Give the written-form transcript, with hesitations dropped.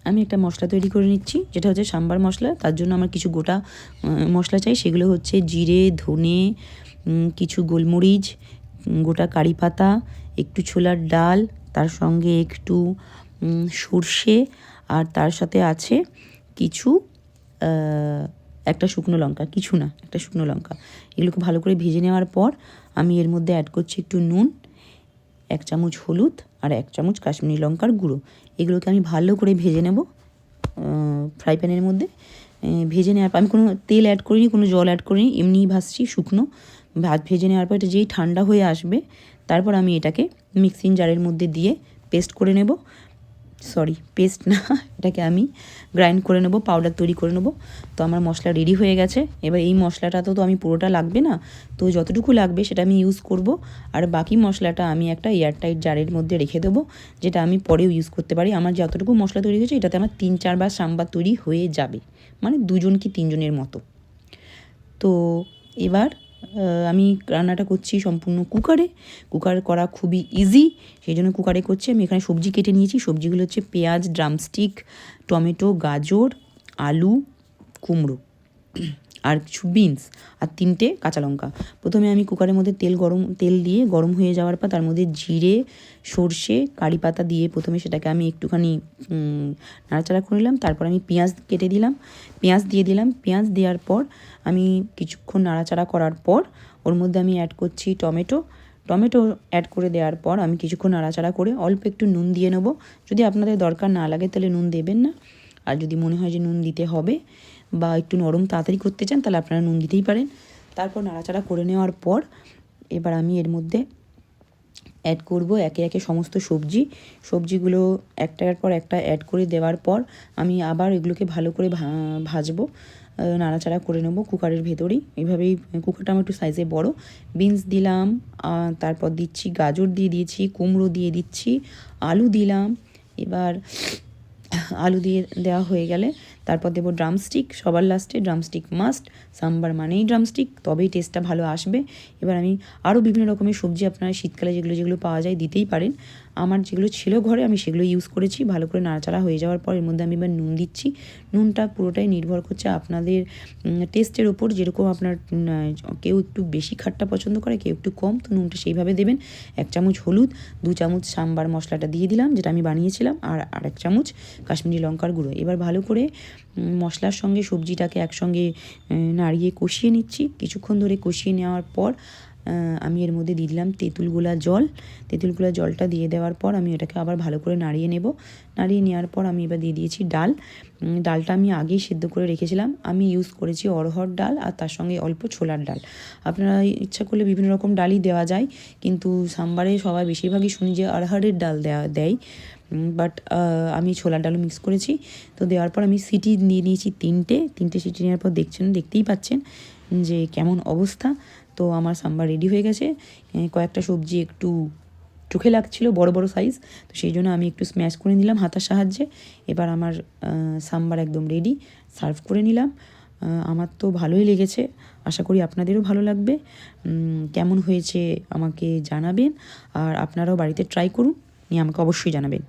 আমি একটা মশলা তৈরি করে নিচ্ছি, যেটা হচ্ছে সাম্বার মশলা। তার জন্য আমার কিছু গোটা মশলা চাই। সেগুলো হচ্ছে জিরে, ধনে, কিছু গোলমরিচ, গোটা কারি পাতা, একটু ছোলার ডাল, তার সঙ্গে একটু সর্ষে, আর তার সাথে আছে কিছু একটা শুকনো লঙ্কা, কিছু না, একটা শুকনো লঙ্কা। এগুলোকে ভালো করে ভেজে নেওয়ার পর আমি এর মধ্যে অ্যাড করছি একটু নুন, 1 চামচ হলুদ আর 1 চামচ কাশ্মীরি লঙ্কার গুঁড়ো। এগুলোকে আমি ভালো করে ভেজে নেব ফ্রাই প্যানের মধ্যে। ভেজে নেওয়ার পর আমি কোনো তেল অ্যাড করিনি, কোনো জল অ্যাড করিনি, এমনিই ভাজছি শুকনো। ভেজে নেওয়ার পর এটা যেই ঠান্ডা হয়ে আসবে, তারপর আমি এটাকে মিক্সিং জারের মধ্যে দিয়ে পেস্ট করে নেব। সরি, পেস্ট না, এটাকে আমি গ্রাইন্ড করে নেব, পাউডার তৈরি করে নেব। তো আমার মশলা রেডি হয়ে গেছে। এবার এই মশলাটা তো আমি পুরোটা লাগবে না, তো যতটুকু লাগবে সেটা আমি ইউজ করব। আর বাকি মশলাটা আমি একটা এয়ারটাইট জারের মধ্যে রেখে দেবো, যেটা আমি পরেও ইউজ করতে পারি। আমার যতটুকু মশলা তৈরি হয়েছে এটাতে আমার 3-4 বার সাম্বার তৈরি হয়ে যাবে, মানে 2 কি 3 জনের মতো। তো এবার আমি রান্নাটা করছি সম্পূর্ণ কুকারে। কুকার করা খুবই ইজি, সেই জন্য কুকারে করছি। আমি এখানে সবজি কেটে নিয়েছি। সবজিগুলো হচ্ছে পেঁয়াজ, ড্রামস্টিক, টমেটো, গাজর, আলু, কুমড়ো, আর কিছু বিনস, আর 3টে কাঁচা লঙ্কা। প্রথমে আমি কুকারের মধ্যে তেল দিয়ে গরম হয়ে যাওয়ার পর তার মধ্যে জিরে, সর্ষে, কারি পাতা দিয়ে প্রথমে সেটাকে আমি একটুখানি নাড়াচাড়া করে নিলাম। তারপর আমি পেঁয়াজ কেটে দিলাম, পেঁয়াজ দিয়ে দিলাম। পেঁয়াজ দেওয়ার পর আমি কিছুক্ষণ নাড়াচাড়া করার পর ওর মধ্যে আমি অ্যাড করছি টমেটো অ্যাড করে দেওয়ার পর আমি কিছুক্ষণ নাড়াচাড়া করে অল্প একটু নুন দিয়ে নেবো। যদি আপনাদের দরকার না লাগে তাহলে নুন দেবেন না, আর যদি মনে হয় যে নুন দিতে হবে বা একটু নরম তাড়াতাড়ি করতে চান তাহলে আপনারা নুন দিতেই পারেন। তারপর নাড়াচাড়া করে নেওয়ার পর এবার আমি এর মধ্যে অ্যাড করব একে একে সমস্ত সবজিগুলো একটার পর একটা অ্যাড করে দেওয়ার পর আমি আবার এগুলোকে ভালো করে ভাজবো, নাড়াচাড়া করে নেবো কুকারের ভেতরেই। এইভাবেই, কুকারটা আমার একটু সাইজে বড়। বিনস দিলাম, তারপর দিচ্ছি গাজর দিয়ে দিয়েছি, কুমড়ো দিয়ে দিচ্ছি, আলু দিলাম। এবার আলু দিয়ে দেওয়া হয়ে গেলে তারপর দেবো ড্রামস্টিক, সবার লাস্টে। ড্রামস্টিক মাস্ট, সাম্বার মানেই ড্রামস্টিক, তবেই টেস্টটা ভালো আসবে। এবার আমি আরও বিভিন্ন রকমের সবজি আপনারা শীতকালে যেগুলো পাওয়া যায় দিতেই পারেন। আমার যেগুলো ছিল ঘরে আমি সেগুলো ইউজ করেছি। ভালো করে নাড়াচাড়া হয়ে যাওয়ার পর এর মধ্যে আমি এবার নুন দিচ্ছি। নুনটা পুরোটাই নির্ভর করছে আপনাদের টেস্টের ওপর, যেরকম আপনার কেউ একটু বেশি খাট্টা পছন্দ করে, কেউ একটু কম, তো নুনটা সেইভাবে দেবেন। 1 চামচ হলুদ, 2 চামচ সাম্বার মশলাটা দিয়ে দিলাম যেটা আমি বানিয়েছিলাম, আর 1 চামচ কাশ্মীরি লঙ্কার গুঁড়ো। এবার ভালো করে মশলার সঙ্গে সবজিটাকে একসঙ্গে নাড়িয়ে কষিয়ে নিচ্ছি। কিছুক্ষণ ধরে কষিয়ে নেওয়ার পর আমি এর মধ্যে দিয়ে দিলাম তেঁতুল গোলা জলটা দিয়ে দেওয়ার পর আমি এটাকে আবার ভালো করে নাড়িয়ে নেব। নাড়িয়ে নেওয়ার পর আমি এবার দিয়ে দিয়েছি ডালটা আমি আগেই সেদ্ধ করে রেখেছিলাম। আমি ইউজ করেছি অড়হর ডাল আর তার সঙ্গে অল্প ছোলার ডাল। আপনারা ইচ্ছা করলে বিভিন্ন রকম ডালই দেওয়া যায়, কিন্তু সাম্বারে সবাই বেশিরভাগই শুনি যে অড়হরের ডাল দেয়, বাট আমি ছোলার ডালও মিক্স করেছি। তো দেওয়ার পর আমি সিটি দিয়ে নিয়েছি 3টে সিটি নেওয়ার পর দেখতেই পাচ্ছেন যে কেমন অবস্থা। তো আমার সাম্বার রেডি হয়ে গেছে। কয়েকটা সবজি একটু চোখে লাগছিল, বড় সাইজ, তো সেই জন্য আমি একটু স্ম্যাশ করে নিলাম হাতার সাহায্যে। এবার আমার সাম্বার একদম রেডি, সার্ভ করে নিলাম। আমার তো ভালোই লেগেছে, আশা করি আপনাদেরও ভালো লাগবে। কেমন হয়েছে আমাকে জানাবেন, আর আপনারাও বাড়িতে ট্রাই করুন, নিয়ে আমাকে অবশ্যই জানাবেন।